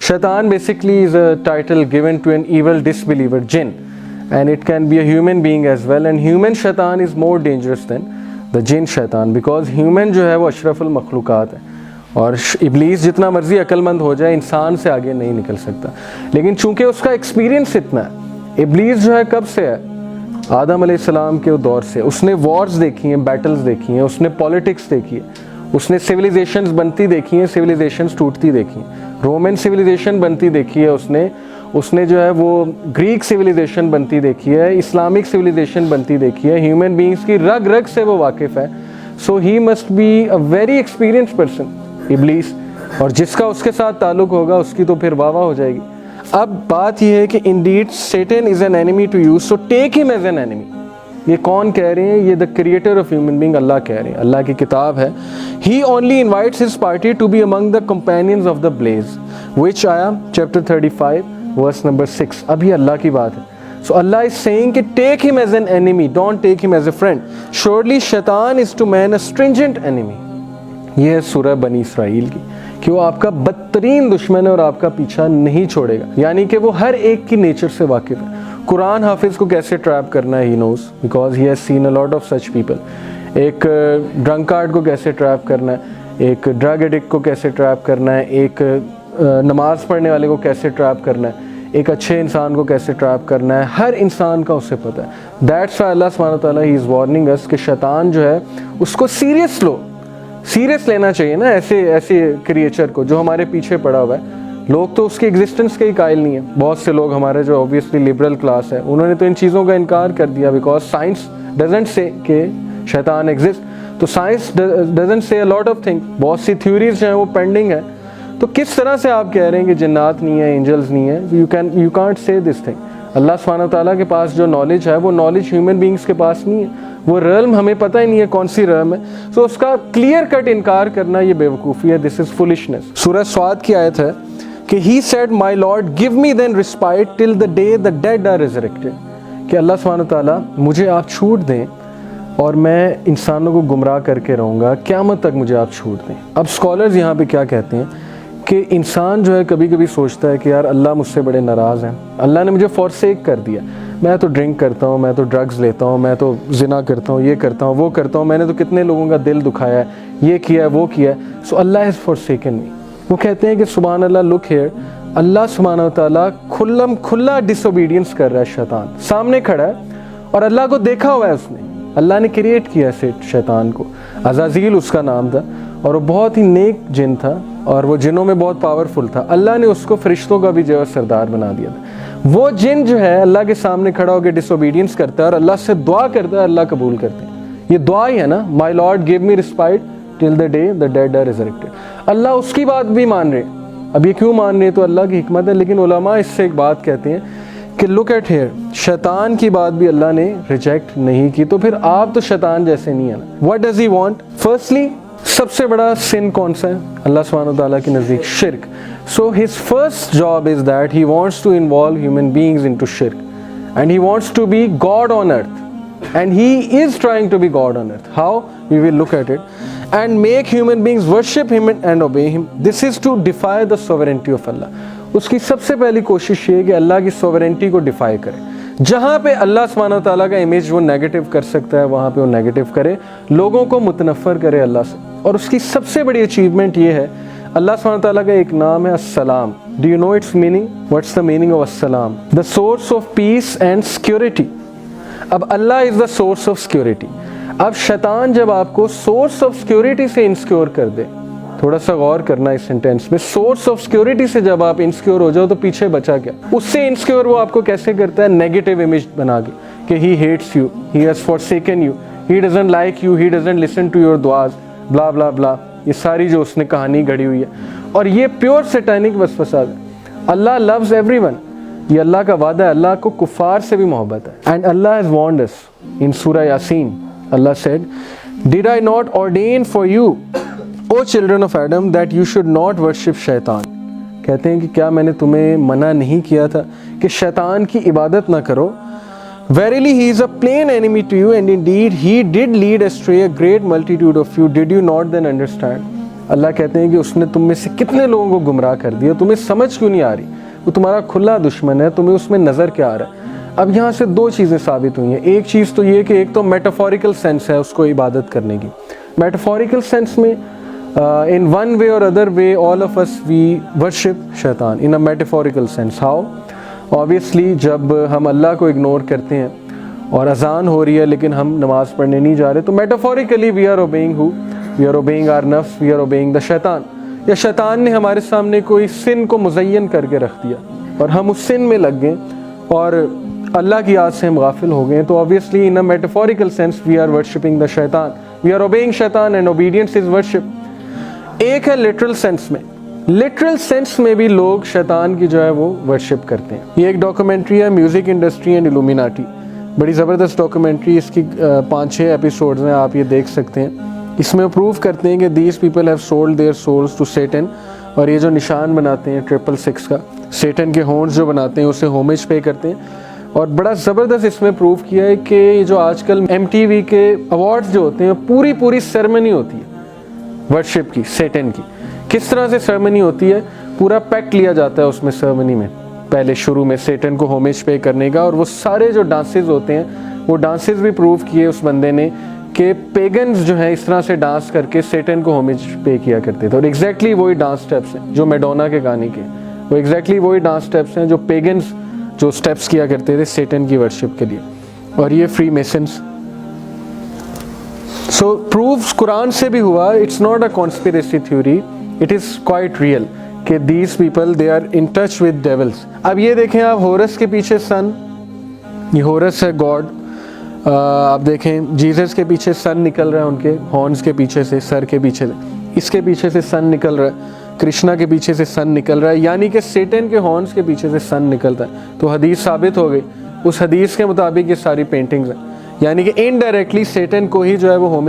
Shaitan basically is a title given to an evil disbeliever, jinn, and it can be a human being as well. And human shaitan is more dangerous than the jinn shaitan, because human जो है वो अशरफुल मखलूक़ात है, और इब्लीस जितना मर्जी अक्लमंद हो जाए इंसान से आगे नहीं निकल सकता। लेकिन चूंकि उसका एक्सपीरियंस इतना है, इब्लीस जो है कब से है, आदम अलैहिस्सलाम के दौर से। उसने वॉर्स देखी हैं, बैटल्स देखी हैं, उसने पॉलिटिक्स देखी है, उसने सिविलाइजेशंस बनती देखी हैं, सिविलाइजेशंस टूटती देखी हैं, रोमन सिविलाइजेशन बनती देखी है उसने जो है वो ग्रीक सिविलाइजेशन बनती देखी है, इस्लामिक सिविलाइजेशन बनती देखी है, ह्यूमन बीइंग्स की रग रग से वो वाकिफ़ है। So he must be a very experienced person, Iblis, और जिसका उसके साथ ताल्लुक़ होगा उसकी तो फिर वाह वाह हो जाएगी। अब बात यह है कि indeed Satan is an enemy to you, so take him as an enemy. ये कौन कह रहे हैं? ये the creator of human being Allah कह रहे हैं, अल्लाह की किताब है। He only invites his party to be among the companions of the blaze, which आया चैप्टर 35 वर्स नंबर 6। अभी अल्लाह की बात है। So Allah is saying कि take him as an enemy, don't take him as a friend. Surely shaitan is to man a stringent enemy. ये है सूरह बनी इसराइल की, कि वो आपका बदतरीन दुश्मन है और आपका पीछा नहीं छोड़ेगा, यानी कि वो हर एक की नेचर से वाकिफ़ है। कुरान हाफिज़ को कैसे ट्रैप करना है, he knows, because he has seen a lot of such people. एक ड्रंकार्ड को कैसे ट्रैप करना है, एक ड्रग एडिक्ट को कैसे ट्रैप करना है, एक नमाज़ पढ़ने वाले को कैसे ट्रैप करना है, एक अच्छे इंसान को कैसे ट्रैप करना है, हर इंसान का उसे पता है। दैट्स व्हाई अल्लाह सुब्हानहू व तआला ही इज़ वार्निंग अस कि शैतान जो है उसको सीरियस लेना चाहिए ना, ऐसे क्रिएचर को जो हमारे पीछे पड़ा हुआ है। लोग तो उसकी एग्जिस्टेंस के ही कायल नहीं है। बहुत से लोग हमारे जो ऑब्वियसली लिबरल क्लास है, उन्होंने तो इन चीज़ों का इनकार कर दिया, बिकॉज साइंस डजंट से कि शैतान एग्जिस्ट। तो science doesn't say a lot of things, बहुत सी थ्योरीज जो हैं वो पेंडिंग है। तो किस तरह से आप कह रहे हैं कि जिन्नात नहीं है, एंजल्स नहीं है? You can't say this thing. Allah सुब्हानहू व तआला के पास जो नॉलेज है वो नॉलेज ह्यूमन बीइंग्स के पास नहीं है। वो रल्म हमें पता ही नहीं है कौन सी रल्म है। सो उसका क्लियर कट इनकार करना ये बेवकूफ़ी है, दिस इज़ फुलिशनेस। सूरह स्वाद की आयत है कि he said my lord give me then respite till the day the dead are resurrected, कि अल्लाह सुब्हानहू व तआला मुझे आप छूट दें और मैं इंसानों को गुमराह करके रहूँगा, क़यामत तक मुझे आप छूट दें। अब स्कॉलर्स यहाँ पे क्या कहते हैं कि इंसान जो है कभी कभी सोचता है कि यार अल्लाह मुझसे बड़े नाराज़ हैं, अल्लाह ने मुझे फॉरसेक कर दिया, मैं तो ड्रिंक करता हूँ, मैं तो ड्रग्स लेता हूँ, मैं तो ज़िना करता हूँ, ये करता हूँ, वो करता हूँ, मैंने तो कितने लोगों का दिल दुखाया है, ये किया है, वो किया है, सो अल्लाह हैज़ फॉरसेकन मी। वो कहते हैं कि सुभान अल्लाह, लुक हियर, अल्लाह सुब्हानहू व तआला खुला डिसोबीडियंस कर रहा है। शैतान सामने खड़ा है और अल्लाह को देखा हुआ है उसने, अल्लाह ने क्रिएट किया शैतान को। अज़ाज़ील उसका नाम था और वो बहुत ही नेक जिन था और वो जिनों में बहुत पावरफुल था। अल्लाह ने उसको फरिश्तों का भी जो है सरदार बना दिया था। वो जिन जो है अल्लाह के सामने खड़ा होकर डिसोबीडियंस करता है और अल्लाह से दुआ करता है, अल्लाह कबूल करते हैं। ये दुआ ही है ना, my lord give me respite till the day the dead are resurrected. Allah उसकी बात भी मान रहे। अब ये क्यों मान रहे हैं तो अल्लाह की हिकमत है, लेकिन उलमा इससे एक बात कहते हैं कि लुक एट हियर, शैतान की बात भी अल्लाह ने रिजेक्ट नहीं की, तो फिर आप तो शैतान जैसे नहीं है ना। What does he want? Firstly, सबसे बड़ा सिन कौन सा है अल्लाह सुब्हानहू व तआला के नज़दीक? शिर्क। So his first job is that he wants to involve human beings into शिर्क and he wants to be god on earth and he is trying to be god on earth. How? We will look at it. And make human beings worship him and obey him, this is to defy the sovereignty of Allah. उसकी सबसे पहली कोशिश ये है कि अल्लाह की sovereignty को DeFi करे। जहाँ पे अल्लाह सुब्हानहू व तआला का इमेज वो नेगेटिव कर सकता है, वहाँ पे वो नेगेटिव करे, लोगों को मुतनफ़र करे अल्लाह से। और उसकी सबसे बड़ी अचीवमेंट ये है, अल्लाह सुब्हानहू व तआला का एक नाम है अस्सलाम। Do you know its meaning? What's the meaning of अस्सलाम? The source of peace and security. अब Allah is the source of security. अब शैतान जब आपको सोर्स ऑफ सिक्योरिटी से इनसिक्योर कर दे, थोड़ा सा गौर करना इस सेंटेंस में, सोर्स ऑफ सिक्योरिटी से जब आप इनसिक्योर हो जाओ तो पीछे बचा क्या? उससे इनसिक्योर वो आपको कैसे करता है? नेगेटिव इमेज बना के कि he hates you, he has forsaken you, he doesn't like you, he doesn't listen to your दुआज, ब्ला ब्ला ब्ला, ये सारी जो उसने कहानी गढ़ी हुई है। और ये प्योर सैटानिक वसवसा है। अल्लाह लव्स एवरीवन, ये अल्लाह का वादा है, अल्लाह को कुफार से भी मोहब्बत है। And Allah has warned us in सूरह यासीन, Allah said, did I not ordain for you O children of Adam that you should not worship शैतान। कहते हैं कि क्या मैंने तुम्हें मना नहीं किया था कि शैतान की इबादत ना करो? Verily he is a plain enemy to you and indeed he did lead astray a great multitude of you. Did you not then understand? اللہ کہتے ہیں کہ اس نے تم میں سے کتنے لوگوں کو گمراہ کر دیا, تمہیں سمجھ کیوں نہیں آ رہی, وہ تمہارا کھلا دشمن ہے, تمہیں اس میں نظر کیا آ رہا ہے. اب یہاں سے دو چیزیں ثابت ہوئی ہیں. ایک چیز تو یہ کہ ایک تو میٹافوریکل سینس ہے اس کو عبادت کرنے کی. میٹافوریکل سینس میں in one way or other way all of us we worship شیطان in a metaphorical sense. How? Obviously جب ہم اللہ کو اگنور کرتے ہیں اور اذان ہو رہی ہے لیکن ہم نماز پڑھنے نہیں جا رہے, تو metaphorically we are obeying who? We are obeying our nafs, we are obeying the شیطان. یا شیطان نے ہمارے سامنے کوئی سن کو مزین کر کے رکھ دیا اور ہم اس سن میں لگ گئے اور اللہ کی یاد سے ہم غافل ہو گئے, تو obviously in a metaphorical sense we are worshipping the شیطان, we are obeying شیطان and obedience is worship. ایک ہے لٹرل سینس میں. لٹرل سینس میں بھی لوگ شیطان کی جو ہے وہ ورشپ کرتے ہیں. یہ ایک ڈاکومنٹری ہے میوزک انڈسٹری اینڈ الومیناٹی, بڑی زبردست ڈاکومنٹری, اس کی 5-6 ایپیسوڈز ہیں, آپ یہ دیکھ سکتے ہیں. اس میں پروف کرتے ہیں کہ these people have sold their souls to Satan, اور یہ جو نشان بناتے ہیں 666 کا, سیٹن کے ہورنز جو بناتے ہیں اسے ہومیج پے کرتے ہیں. اور بڑا زبردست اس میں پروف کیا ہے کہ یہ جو آج کل MTV کے ایوارڈز جو ہوتے ہیں پوری سیرمنی ہوتی ہے ورشپ کی, سیٹن کی. کس طرح سے سرمنی ہوتی ہے, پورا پیکٹ لیا جاتا ہے اس میں سرمنی میں پہلے شروع میں سیٹن کو ہومیج پے کرنے کا, اور وہ سارے جو ڈانسز ہوتے ہیں وہ ڈانسز بھی پروف کیے اس بندے نے کہ پیگنز جو ہیں اس طرح سے ڈانس کر کے سیٹن کو ہومیج پے کیا کرتے تھے. اور ایگزیکٹلی وہی ڈانس سٹیپس ہیں جو میڈونا کے گانے کے, وہ ایگزیکٹلی وہی ڈانس سٹیپس ہیں جو پیگنز جو سٹیپس کیا کرتے تھے سیٹن کی ورشپ کے لیے. اور یہ فری میسنس. سو پروفس قرآن سے بھی ہوا, it's not a conspiracy theory, it is quite real کہ these people they are in touch with devils. اب یہ دیکھیں آپ, ہورس کے پیچھے سن, یہ ہورس ہے گاڈ. آپ دیکھیں جیزس کے پیچھے سن نکل رہا ہے, ان کے ہارنز کے پیچھے سے, سر کے پیچھے سے, اس کے پیچھے سے سن نکل رہا ہے, کرشنا کے پیچھے سے سن نکل رہا ہے, یعنی کہ سیٹن کے ہارنز کے پیچھے سے سن نکلتا ہے. تو حدیث ثابت ہو گئی, اس حدیث کے مطابق یہ ساری پینٹنگز ہیں, یعنی کہ انڈائریکٹلی سیٹن کو ہی جو ہے وہ ہومیج